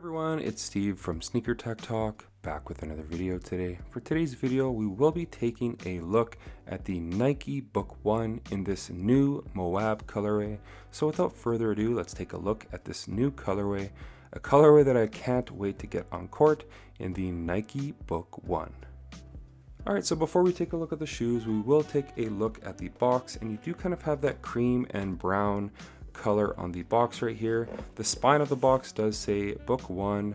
Everyone, it's Steve from SnkrTechTalk, back with another video today. For today's video, we will be taking a look at the Nike Book 1 in this new Mowabb colorway. So without further ado, let's take a look at this new colorway, a colorway that I can't wait to get on court in the Nike Book 1. Alright, so before we take a look at the shoes, we will take a look at the box, and you do kind of have that cream and brown color on the box right here. The spine of the box does say Book 1,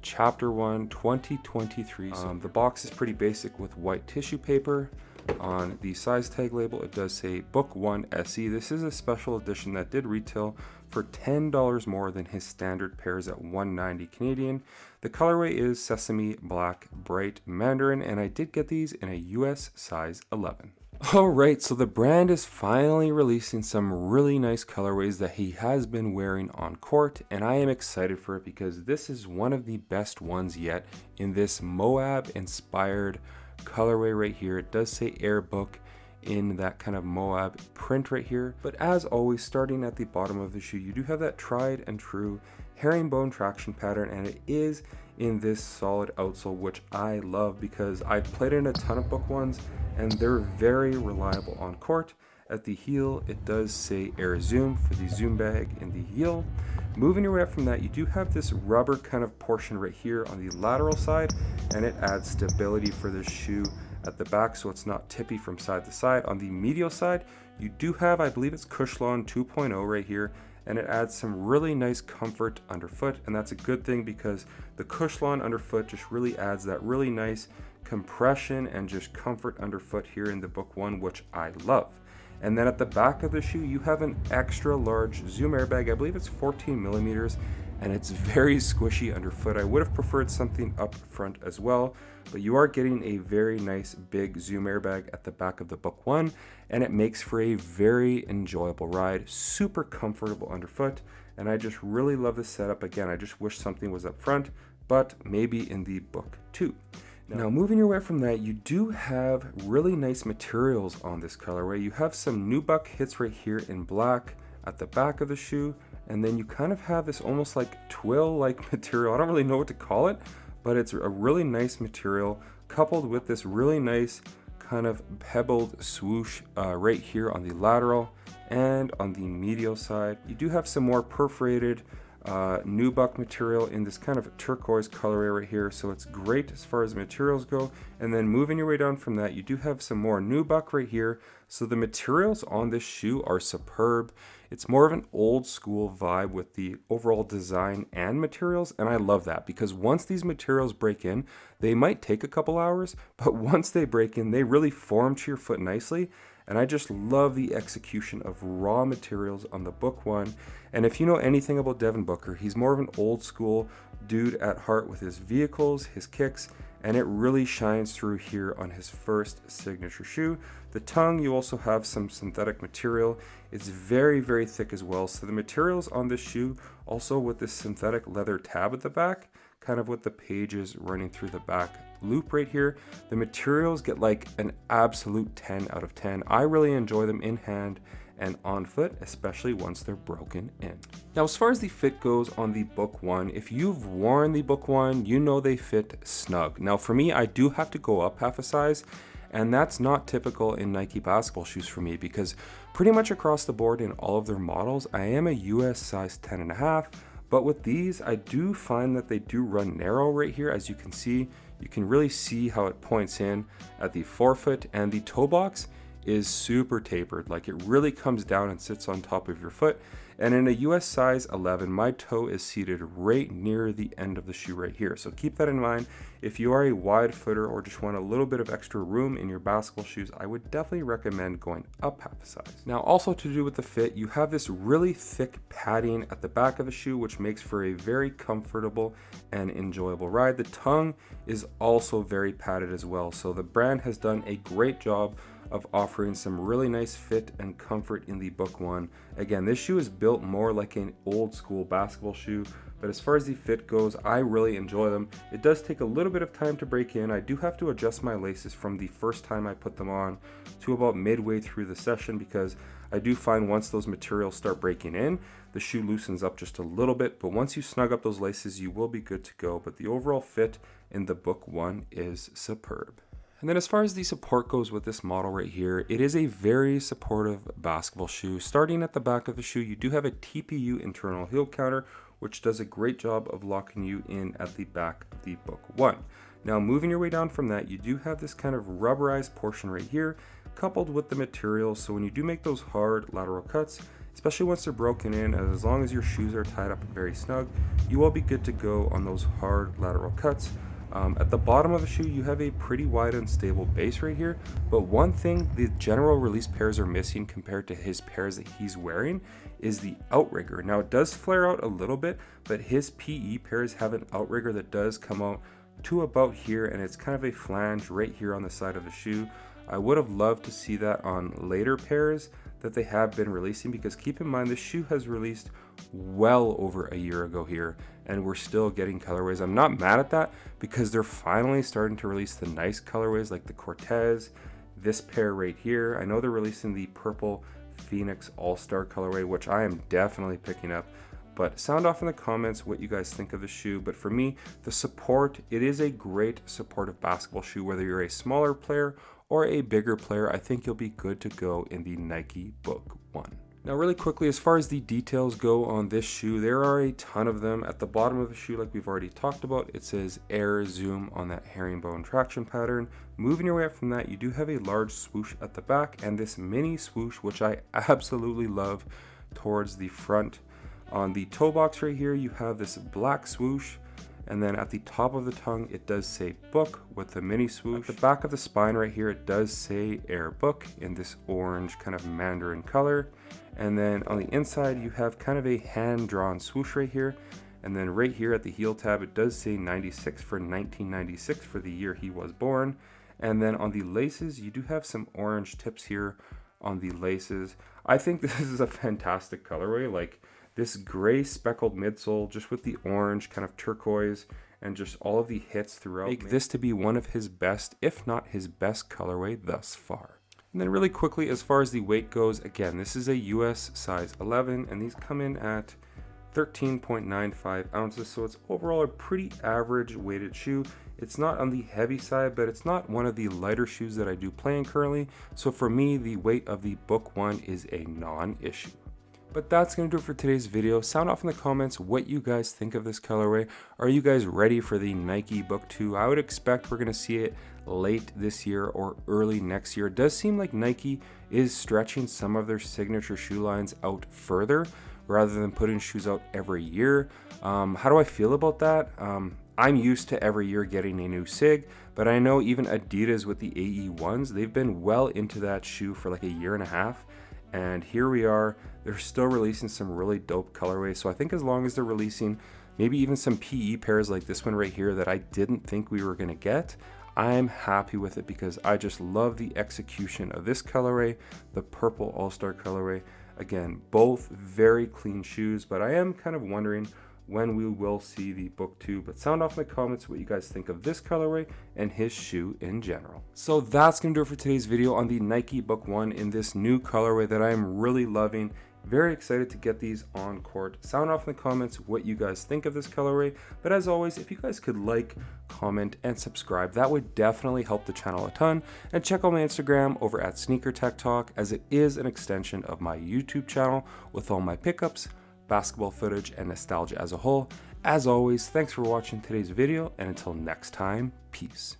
Chapter 1, 2023. The box is pretty basic with white tissue paper. On the size tag label, it does say Book 1 SE. This is a special edition that did retail for $10 more than his standard pairs at $190 Canadian. The colorway is Sesame Black Bright Mandarin, and I did get these in a US size 11. Alright, so the brand is finally releasing some really nice colorways that he has been wearing on court, and I am excited for it because this is one of the best ones yet in this Mowabb inspired colorway right here. It does say Air Book in that kind of Mowabb print right here, but as always, starting at the bottom of the shoe, you do have that tried and true herringbone traction pattern, and it is in this solid outsole, which I love because I've played in a ton of Book 1s and they're very reliable on court. At the heel, it does say Air Zoom for the zoom bag in the heel. Moving your way up from that, you do have this rubber kind of portion right here on the lateral side, and it adds stability for this shoe at the back so it's not tippy from side to side. On the medial side, you do have, I believe it's Cushlon 2.0 right here, and it adds some really nice comfort underfoot, and that's a good thing because the Cushlon underfoot just really adds that really nice compression and just comfort underfoot here in the Book 1, which I love. And then at the back of the shoe, you have an extra large Zoom airbag. I believe it's 14 millimeters, and it's very squishy underfoot. I would have preferred something up front as well, but you are getting a very nice big Zoom airbag at the back of the Book 1, and it makes for a very enjoyable ride, super comfortable underfoot, and I just really love this setup. Again, I just wish something was up front, but maybe in the Book 2. Now moving your way from that, you do have really nice materials on this colorway. You have some nubuck hits right here in black at the back of the shoe, and then you kind of have this almost like twill-like material. I don't really know what to call it, but it's a really nice material coupled with this really nice kind of pebbled swoosh right here on the lateral and on the medial side. You do have some more perforated nubuck material in this kind of turquoise colorway right here, so it's great as far as materials go. And then moving your way down from that, you do have some more nubuck right here, so the materials on this shoe are superb. It's more of an old school vibe with the overall design and materials, and I love that because once these materials break in, they might take a couple hours, but once they break in, they really form to your foot nicely. And I just love the execution of raw materials on the Book 1. And if you know anything about Devin Booker, he's more of an old school dude at heart with his vehicles, his kicks, and it really shines through here on his first signature shoe. The tongue, you also have some synthetic material. It's very, very thick as well. So the materials on this shoe, also with this synthetic leather tab at the back, kind of with the pages running through the back loop right here, the materials get like an absolute 10 out of 10. I really enjoy them in hand and on foot, especially once they're broken in. Now, as far as the fit goes on the Book 1, if you've worn the Book 1, you know they fit snug. Now, for me, I do have to go up half a size, and that's not typical in Nike basketball shoes for me because pretty much across the board in all of their models, I am a US size 10.5. But with these, I do find that they do run narrow right here. As you can see, you can really see how it points in at the forefoot, and the toe box is super tapered. Like it really comes down and sits on top of your foot. And in a US size 11, my toe is seated right near the end of the shoe right here. So keep that in mind. If you are a wide footer or just want a little bit of extra room in your basketball shoes, I would definitely recommend going up half a size. Now, also to do with the fit, you have this really thick padding at the back of the shoe, which makes for a very comfortable and enjoyable ride. The tongue is also very padded as well. So the brand has done a great job of offering some really nice fit and comfort in the Book 1. Again, this shoe is built more like an old school basketball shoe, But as far as the fit goes, I really enjoy them. It does take a little bit of time to break in. I do have to adjust my laces from the first time I put them on to about midway through the session, because I do find once those materials start breaking in, the shoe loosens up just a little bit. But once you snug up those laces, you will be good to go. But the overall fit in the Book 1 is superb. And then as far as the support goes with this model right here, it is a very supportive basketball shoe. Starting at the back of the shoe, you do have a TPU internal heel counter, which does a great job of locking you in at the back of the Book 1. Now moving your way down from that, you do have this kind of rubberized portion right here, coupled with the material. So when you do make those hard lateral cuts, especially once they're broken in, as long as your shoes are tied up very snug, you will be good to go on those hard lateral cuts. At the bottom of the shoe, you have a pretty wide and stable base right here, but one thing the general release pairs are missing compared to his pairs that he's wearing is the outrigger. Now it does flare out a little bit, but his PE pairs have an outrigger that does come out to about here, and it's kind of a flange right here on the side of the shoe. I would have loved to see that on later pairs that they have been releasing, because keep in mind the shoe has released well over a year ago here, and we're still getting colorways. I'm not mad at that, because they're finally starting to release the nice colorways like the Cortez, this pair right here. I know they're releasing the purple Phoenix All-Star colorway, which I am definitely picking up. But sound off in the comments what you guys think of the shoe. But for me, the support, it is a great supportive basketball shoe. Whether you're a smaller player or a bigger player, I think you'll be good to go in the Nike Book 1. Now really quickly, as far as the details go on this shoe, there are a ton of them. At the bottom of the shoe, like we've already talked about, it says Air Zoom on that herringbone traction pattern. Moving your way up from that, you do have a large swoosh at the back and this mini swoosh, which I absolutely love, towards the front. On the toe box right here, you have this black swoosh. And then at the top of the tongue, it does say Book with the mini swoosh. At the back of the spine right here, it does say Air Book in this orange kind of mandarin color. And then on the inside, you have kind of a hand-drawn swoosh right here. And then right here at the heel tab, it does say 96 for 1996 for the year he was born. And then on the laces, you do have some orange tips here on the laces. I think this is a fantastic colorway. Like, this gray speckled midsole just with the orange kind of turquoise and just all of the hits throughout make this to be one of his best, if not his best colorway thus far. And then really quickly, as far as the weight goes, again, this is a US size 11 and these come in at 13.95 ounces. So it's overall a pretty average weighted shoe. It's not on the heavy side, but it's not one of the lighter shoes that I do play in currently. So for me, the weight of the Book 1 is a non-issue. But that's going to do it for today's video. Sound off in the comments what you guys think of this colorway. Are you guys ready for the Nike Book 2? I would expect we're going to see it late this year or early next year. It does seem like Nike is stretching some of their signature shoe lines out further rather than putting shoes out every year. How do I feel about that? I'm used to every year getting a new SIG, but I know even Adidas with the AE1s, they've been well into that shoe for like a year and a half. And here we are, they're still releasing some really dope colorways. So I think as long as they're releasing maybe even some PE pairs like this one right here that I didn't think we were gonna get, I'm happy with it because I just love the execution of this colorway, the purple All-Star colorway. Again, both very clean shoes, but I am kind of wondering when we will see the Book 2. But sound off in the comments what you guys think of this colorway and his shoe in general. So that's gonna do it for today's video on the Nike Book 1 in this new colorway that I am really loving. Very excited to get these on court. Sound off in the comments what you guys think of this colorway. But as always, if you guys could like, comment, and subscribe, that would definitely help the channel a ton. And check out my Instagram over at SnkrTechTalk, as it is an extension of my YouTube channel with all my pickups, basketball footage, and nostalgia as a whole. As always, thanks for watching today's video, and until next time, peace.